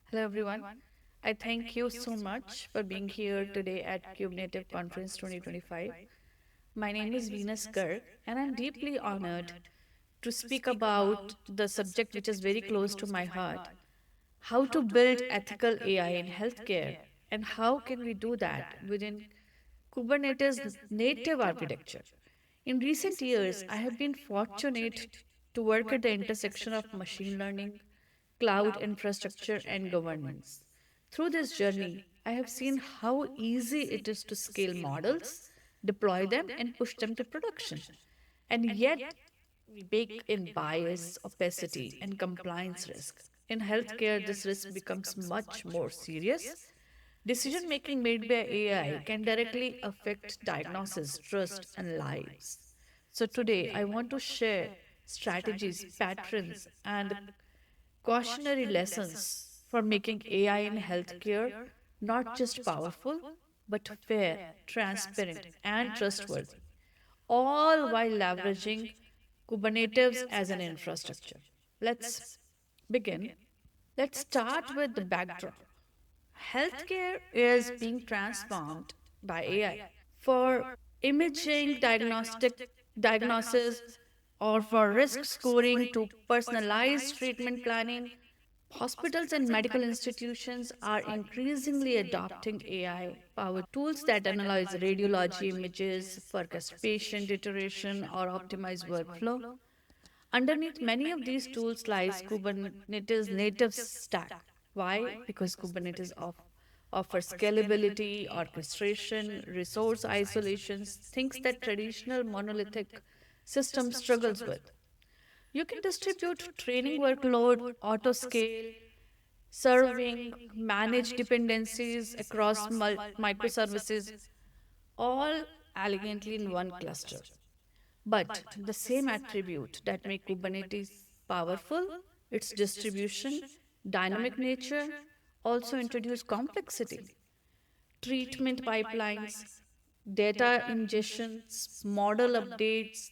Hello, everyone. I thank you so much for being here today at Native Conference 2025. My name is Venus Garg, and I'm deeply honored to speak about the subject which is very close to my heart: how to build ethical AI in healthcare, and how can we do that within Kubernetes native architecture. In recent years, I have been fortunate to work at the intersection of machine learning, cloud infrastructure, and governance. Through this journey, I have seen how easy it is to scale models, deploy them, and push them to production. And yet, we bake in bias, opacity, and compliance risk. In healthcare, this risk becomes much more serious. Decision making made by AI can directly affect diagnosis, trust, and lives. So, today I want to share strategies, patterns, and cautionary lessons for making AI in healthcare not just powerful, but fair, transparent, and trustworthy, all while leveraging Kubernetes as an infrastructure. Let's begin. Let's start with the backdrop. Healthcare is being transformed by AI. For imaging, diagnosis, or for risk scoring to personalized treatment planning, hospitals and medical institutions are increasingly adopting AI powered tools that analyze radiology images, forecast patient iteration, or optimize workflow. Underneath many of these tools lies Kubernetes native stack. Why? Because Kubernetes offers scalability, orchestration, resource isolations, things that traditional monolithic system struggles with. You can distribute training workload, auto scale, serving, manage dependencies across microservices, all elegantly in one cluster. But the same attribute that make Kubernetes powerful, its distribution, dynamic nature, also introduce complexity. Treatment pipelines, data ingestions, model updates,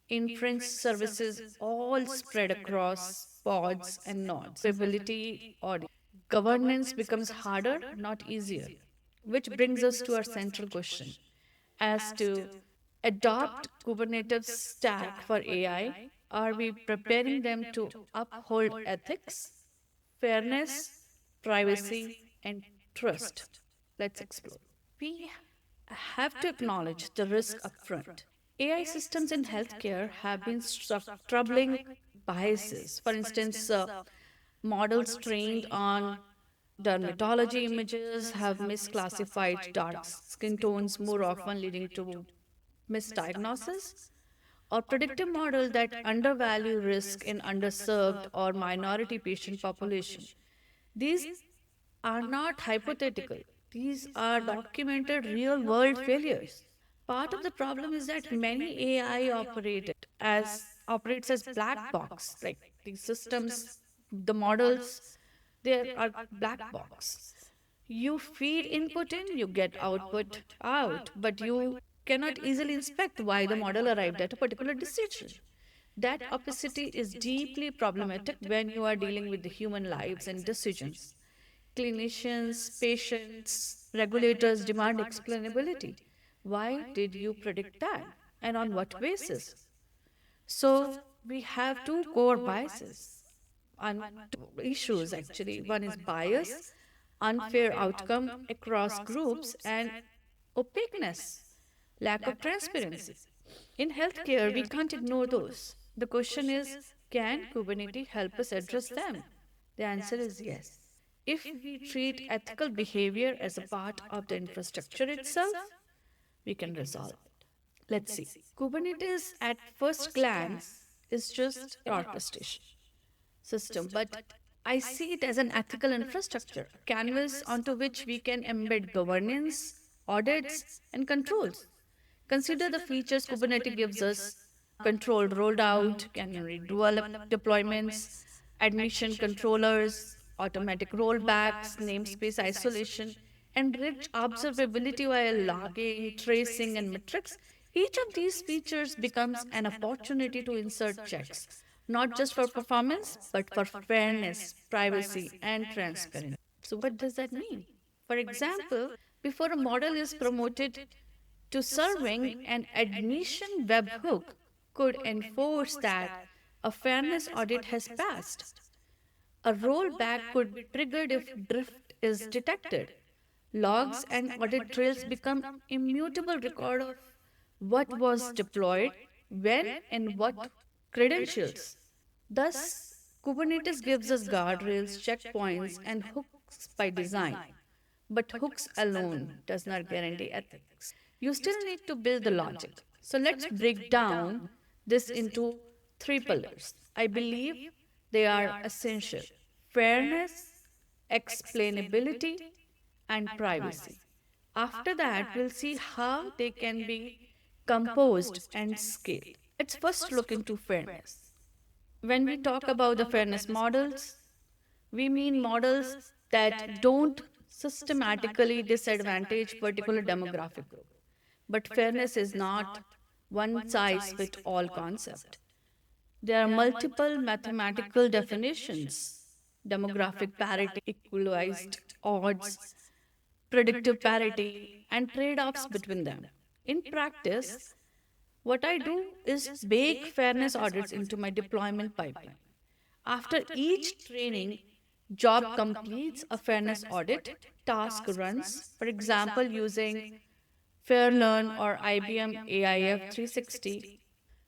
inference services all spread across pods and nodes. Ability or governance becomes harder, not easier. Which brings us to our central question as to adopt Kubernetes stack for AI. Are we preparing them to uphold ethics, fairness, privacy, and trust? Let's explore. We have to acknowledge the risk upfront. AI systems in healthcare have been troubling biases. For instance, models trained on dermatology images have misclassified dark skin tones more often, leading to misdiagnosis, or predictive model that undervalue risk in underserved or minority patient population. These are not hypothetical. These are documented real world failures. Part of the problem is that many AI operates as black box. Like these systems, the models, they are black box. You feed input in, you get output out, but you cannot easily inspect why the model arrived at a particular decision. That opacity is deeply problematic when you are dealing with the human lives and decisions. Clinicians, patients, regulators demand explainability. Why did you predict that? And on what basis? So, we have two core biases and two issues actually. One is bias, unfair outcome across groups, and opaqueness, lack of transparency. In healthcare, we can't ignore those. The question is, can Kubernetes help us address them? The answer is yes. If we treat ethical behavior as a part of the infrastructure itself, we can resolve it. Let's see. Kubernetes, at first glance, is just orchestration system, but I see it as an ethical infrastructure, a canvas onto which we can embed governance, audits, and controls. Consider the features Kubernetes gives us: controlled rollout, canary deployments, admission controllers, automatic rollbacks, namespace isolation, and rich observability via logging, tracing, and metrics. Each of these features becomes an opportunity to insert checks, not just for performance, but for fairness, privacy, and transparency. So, what does that mean? For example, before a model is promoted to serving, an admission webhook could enforce that a fairness audit has passed. A rollback could be triggered if drift is detected. Logs and audit trails become immutable record of what was deployed, when, and what credentials. Thus, Kubernetes gives us guardrails, checkpoints, and hooks by design. But hooks alone does not guarantee ethics. You still need to build the logic. So let's break down this into three pillars. I believe they are essential: fairness, explainability, and privacy. After that, we'll see how they can be composed and scaled. Let's first look into fairness. When we talk about the fairness models, we mean models that don't systematically disadvantage particular demographic group. But fairness is not one size fit all concept. There are multiple mathematical definitions: demographic parity, equalized odds, predictive parity, and trade offs between them. In practice, what I do is bake fairness audits into my deployment pipeline. After each training job completes, a fairness audit task runs, for example, using FairLearn or IBM AIF 360.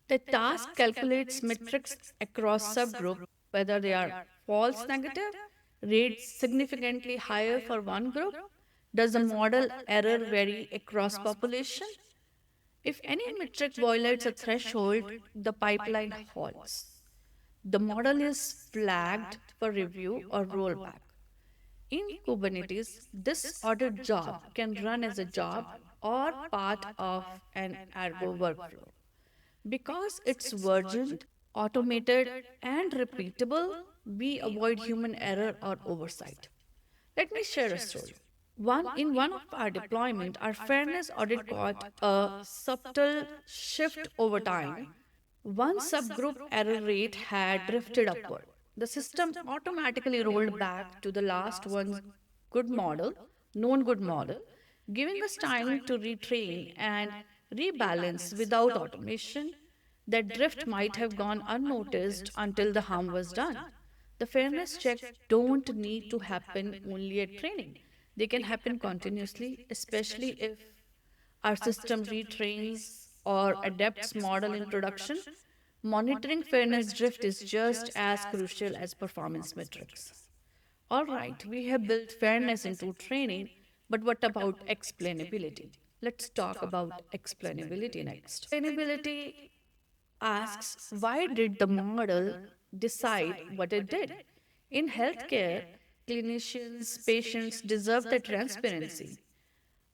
The task calculates metrics across subgroup, whether they are false negative, rates significantly higher for one group. Does the model error vary across population? If any metric violates a threshold, the pipeline halts. The model is flagged for review or rollback. In Kubernetes, this audit job can run as a job or part of an Argo workflow. Because it's versioned, automated, and repeatable, we avoid human error or oversight. Let me share a story. In one of our deployment, our fairness audit caught a subtle shift over time. One subgroup error rate had drifted upward. The system automatically rolled back to the last one's good model, known good model, giving us time to retrain and rebalance. Without automation, that drift might have gone unnoticed until the harm was done. The fairness checks don't need to happen only at training. They can happen continuously, especially if our system retrains or adapts model in production. Monitoring fairness drift is just as crucial as performance metrics. All right, we have built fairness into training, but what about explainability? Let's talk about explainability next. Explainability asks, why did the model decide what it did? In healthcare, clinicians, patients deserve the transparency.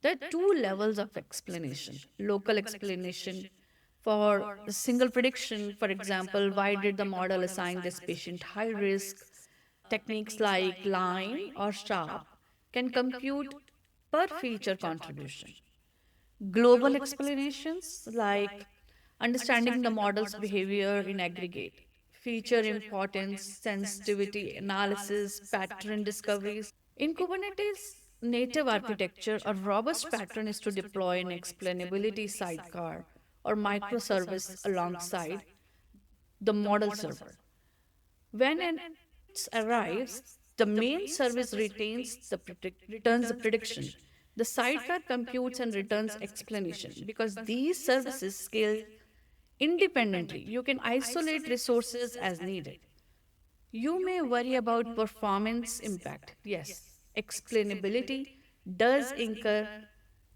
There are two levels of explanation: local explanation for a single prediction, for example, why did the model assign this patient high risk? Techniques like line or sharp can compute per feature contribution. Global explanations like understanding the model's behavior in aggregate, feature importance, sensitivity analysis, pattern discoveries. In Kubernetes native architecture, a robust pattern is to deploy an explainability sidecar or microservice alongside the model server. When an arrives, the main service returns the prediction. The sidecar computes and returns explanation. Because these services scale independently, you can isolate resources as needed. You may worry about performance impact. Yes, explainability does incur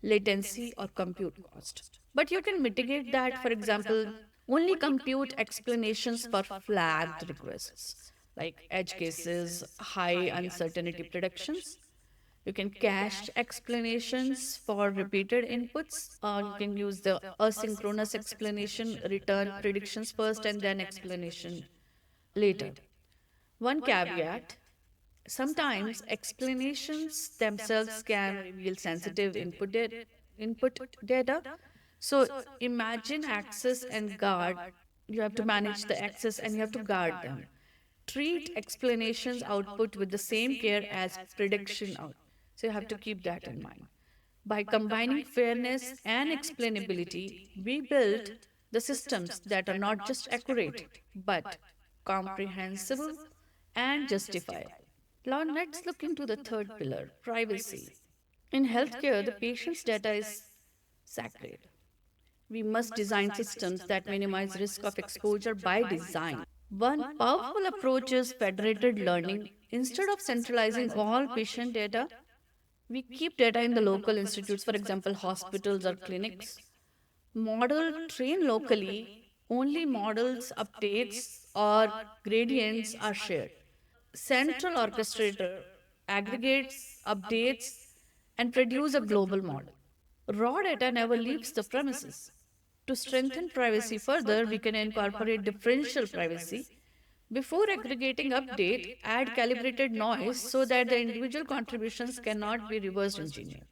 latency or compute cost. But you can mitigate that. For example, only compute explanations for flagged requests, like edge cases, high uncertainty predictions. You can cache explanations for repeated inputs, or you can use the asynchronous explanation, return predictions first and then explanation later. One caveat: sometimes explanations themselves can reveal sensitive input data. So imagine access and guard You have to manage the access and you have to guard them. Treat explanations output with the same care as prediction out. So you have to keep that in mind. By combining fairness and explainability, we build the systems that are not just accurate, but comprehensible and justifiable. Now, let's look into the third pillar, privacy. In healthcare, the patient's data is sacred. We must design systems that minimize risk of exposure by design. One powerful approach is federated learning. Instead of centralizing all patient data, we keep data in the local institutes, for example, hospitals or clinics. Model train locally, only models, updates, or gradients are shared. Central orchestrator aggregates, updates, and produce a global model. Raw data never leaves the premises. To strengthen privacy further, we can incorporate differential privacy. Before aggregating update, add calibrated noise so that the individual contributions cannot be reverse engineered.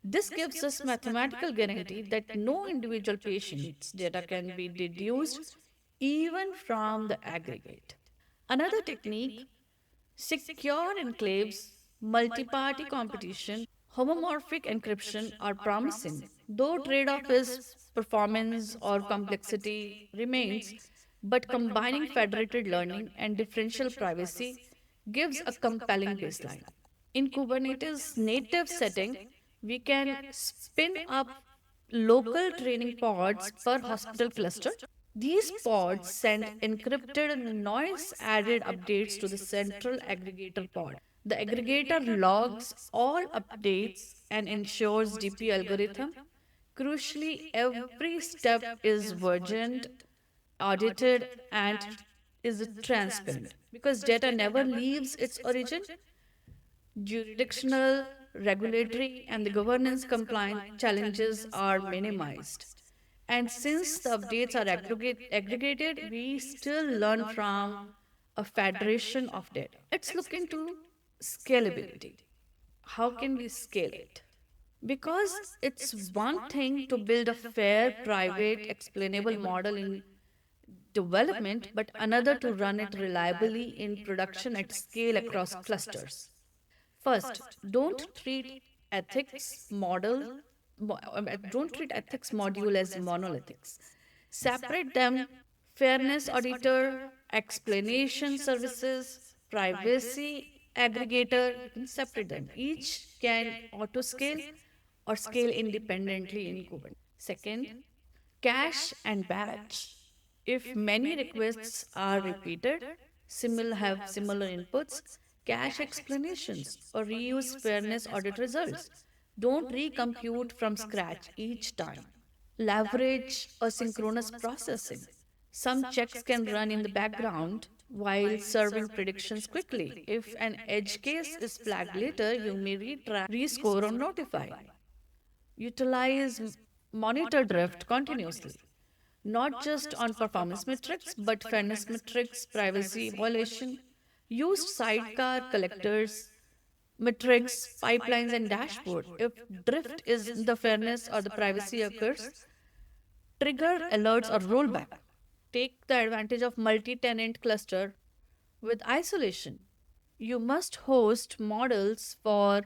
This gives us mathematical guarantee that no individual patient's data can be deduced even from the aggregate. Another technique, secure enclaves, multi-party competition, homomorphic encryption are promising, though trade-off is performance or complexity remains, but combining federated learning and differential privacy gives a compelling baseline. In Kubernetes native setting, we can spin up local training pods per hospital cluster. These pods send encrypted and noise added updates to the central aggregator pod. The aggregator logs all updates and ensures DP algorithm. Crucially, every step is versioned, audited, and is transparent because data never leaves its origin. Jurisdictional, regulatory, and the governance compliance challenges are minimized. And since the updates are aggregated, we still learn from a federation of data. Let's look into scalability. How can we scale it? Because it's one thing to build a fair, private, explainable model in development, but another to run it reliably in production at scale across clusters. First, don't treat ethics module as monolithics. Separate them: fairness auditor, explanation services, privacy aggregator. You can separate them. Each can auto scale or scale independently in Kubernetes. Second, cache and batch. If many requests are repeated, have similar inputs, cache explanations or reuse fairness audit results. Don't recompute from scratch each time. Leverage asynchronous processing. Some checks can run in the background while serving predictions quickly. If an edge case is flagged later, you may rescore, or notify. Utilize monitor drift continuously, not just on performance metrics, but fairness metrics, privacy violation. Use sidecar collectors, metrics, pipelines, and dashboard. If drift is in the fairness or the privacy occurs, trigger alerts or rollback. Take the advantage of multi-tenant cluster with isolation. You must host models for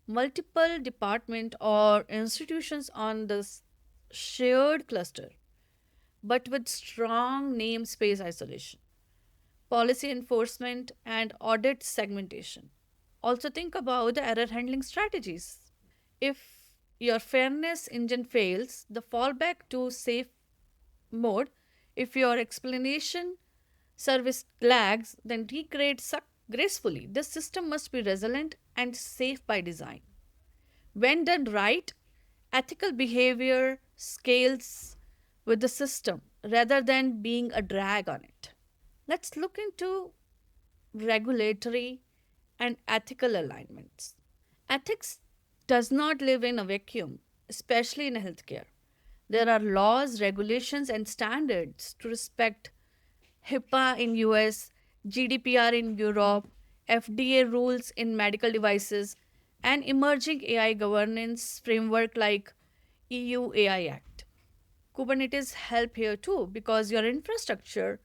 multiple department or institutions on this shared cluster, but with strong namespace isolation, policy enforcement, and audit segmentation. Also, think about the error handling strategies. If your fairness engine fails, the fallback to safe mode. If your explanation service lags, then recreate gracefully. This system must be resilient and safe by design. When done right, ethical behavior scales with the system rather than being a drag on it. Let's look into regulatory and ethical alignments. Ethics does not live in a vacuum, especially in healthcare. There are laws, regulations, and standards to respect: HIPAA in US, GDPR in Europe, FDA rules in medical devices, and emerging AI governance framework like EU AI Act. Kubernetes help here too because your infrastructure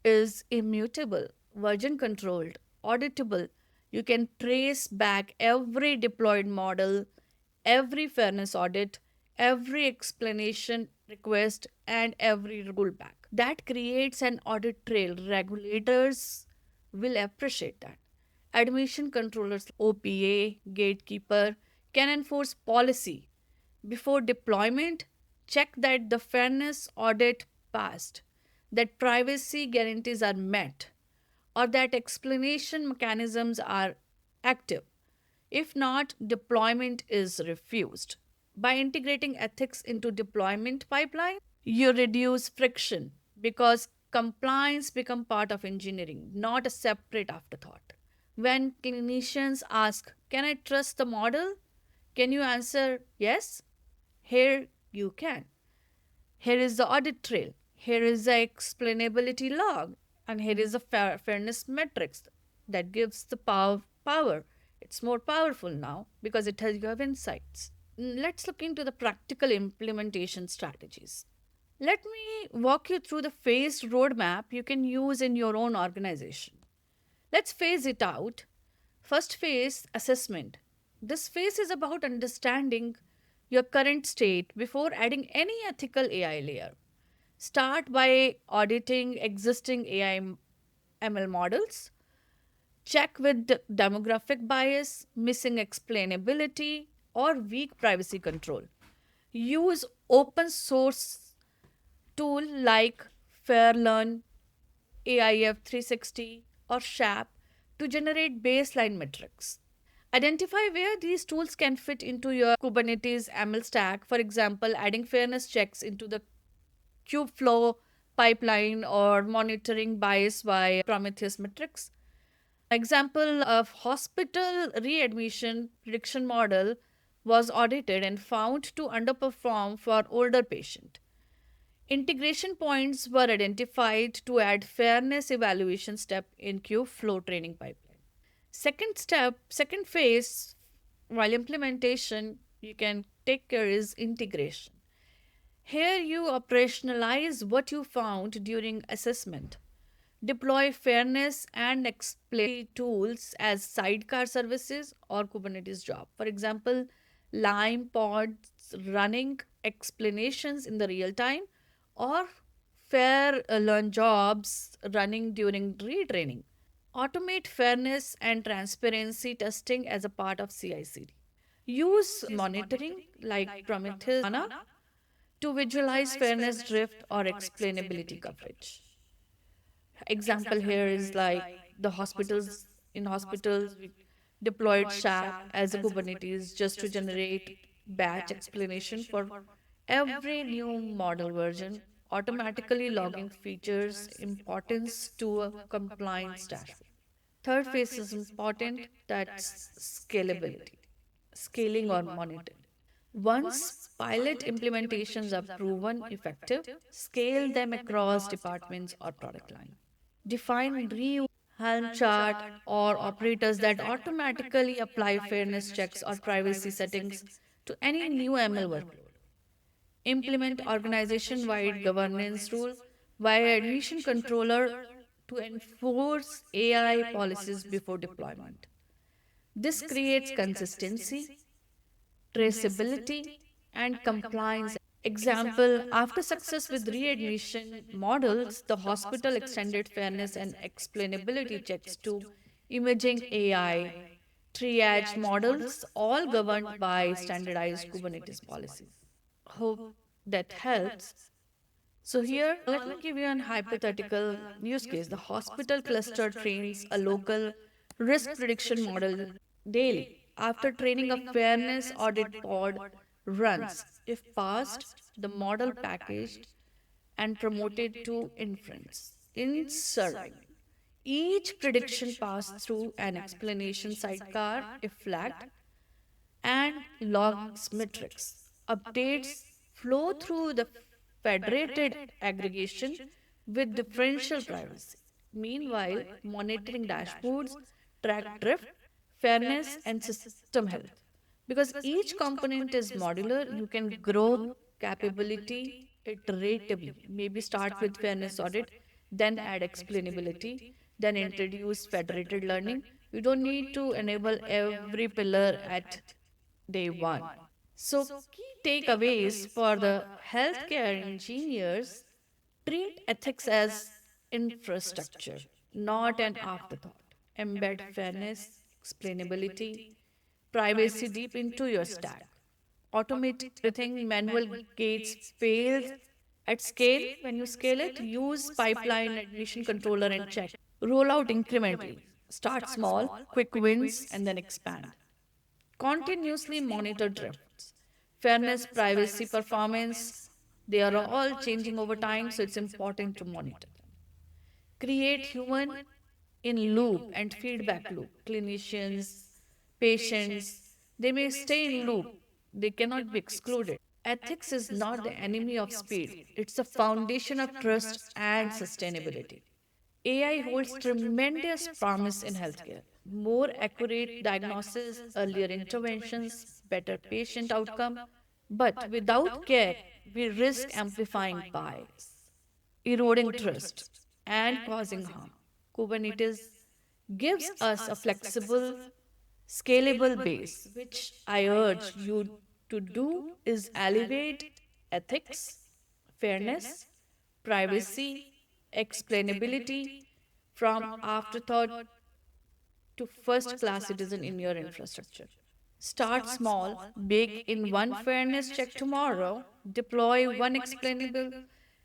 is immutable, version controlled, auditable. You can trace back every deployed model, every fairness audit, every explanation request, and every rollback. That creates an audit trail. Regulators will appreciate that. Admission controllers, OPA, gatekeeper, can enforce policy. Before deployment, check that the fairness audit passed, that privacy guarantees are met, or that explanation mechanisms are active. If not, deployment is refused. By integrating ethics into deployment pipeline, you reduce friction because compliance become part of engineering, not a separate afterthought. When clinicians ask, "Can I trust the model?" Can you answer yes? Here you can. Here is the audit trail. Here is the explainability log. And here is the fairness metrics that gives the power. It's more powerful now because it has you have insights. Let's look into the practical implementation strategies. Let me walk you through the phased roadmap you can use in your own organization. Let's phase it out. First phase, assessment. This phase is about understanding your current state before adding any ethical AI layer. Start by auditing existing AI ML models. Check with demographic bias, missing explainability, or weak privacy control. Use open source tool like Fairlearn, AIF 360, or SHAP to generate baseline metrics. Identify where these tools can fit into your Kubernetes ML stack. For example, adding fairness checks into the Kubeflow pipeline or monitoring bias by Prometheus metrics. Example of hospital readmission prediction model was audited and found to underperform for older patient. Integration points were identified to add fairness evaluation step in Kubeflow training pipeline. Second phase, while implementation, you can take care is integration. Here you operationalize what you found during assessment. Deploy fairness and explain tools as sidecar services or Kubernetes job. For example, Lime pods running explanations in the real time or fair learn jobs running during retraining. Automate fairness and transparency testing as a part of CI/CD. Use monitoring like Prometheus to visualize fairness drift or explainability coverage. Example here is like the hospitals in hospitals we deployed SHAP as a Kubernetes just to generate batch explanation for every new model version, automatically logging features importance to a compliance dashboard. Third phase is important, that's scalability, scaling or monitoring. Once pilot implementations are proven effective, scale them across departments or product line. Define reuse Helm chart or operators that automatically apply fairness checks or privacy settings to any new ML workload. Implement organization wide governance rule via admission controller to enforce AI policies before deployment. This creates consistency, traceability, and compliance. Example, after success with readmission models, the hospital extended fairness and explainability checks to imaging AI, triage models, all governed by standardized Kubernetes policies. Hope that helps. So, here, let me give you an hypothetical use case. The hospital cluster trains a local risk prediction model daily. After training, a fairness audit pod runs. If passed, the model packaged and promoted to inference. In serving, each prediction passed through an explanation sidecar if flagged and logs metrics. Updates flow through the federated aggregation with differential privacy. Meanwhile, monitoring dashboards track drift, fairness, and system health. Because each component is modular, you can grow capability iteratively. Maybe start with fairness audit, then add explainability, then introduce federated learning. You don't need to enable every pillar at day one. So, key takeaways for the healthcare engineers: treat ethics as infrastructure, not an afterthought. Embed fairness, explainability, privacy deep into your stack. Automate everything. Manual gates fails at scale. When you scale it, use pipeline, admission controller, and check. Roll out incrementally. Start small, quick wins, and then expand. Continuously monitor drifts. Fairness, privacy, performance, they are all changing over time, so it's important to monitor them. Create human in loop and feedback loop. Clinicians, patients, they may stay in loop, they cannot be excluded. Ethics is not the enemy of speed, it's the foundation of trust and sustainability. AI holds tremendous promise in healthcare. More accurate diagnosis, earlier interventions, better patient outcome. But without care, we risk amplifying bias, eroding trust, and causing harm. Kubernetes gives us a flexible, scalable base, which I urge you to do is elevate ethics, fairness, privacy, explainability from afterthought to first class citizen in your infrastructure. Start small, bake in one fairness check tomorrow, deploy one explainable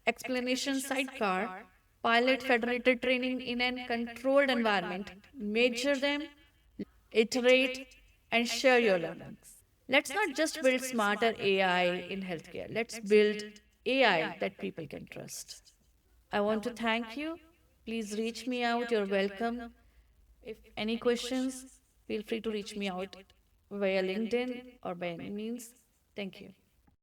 explanation sidecar, pilot federated training in a controlled environment, measure them, iterate, and share your learnings. Let's not just build smarter AI in healthcare, let's build AI that people can trust. I want to thank you. Please reach me out. You're welcome. If any questions, feel free to reach me out via LinkedIn or by any means. Thank you.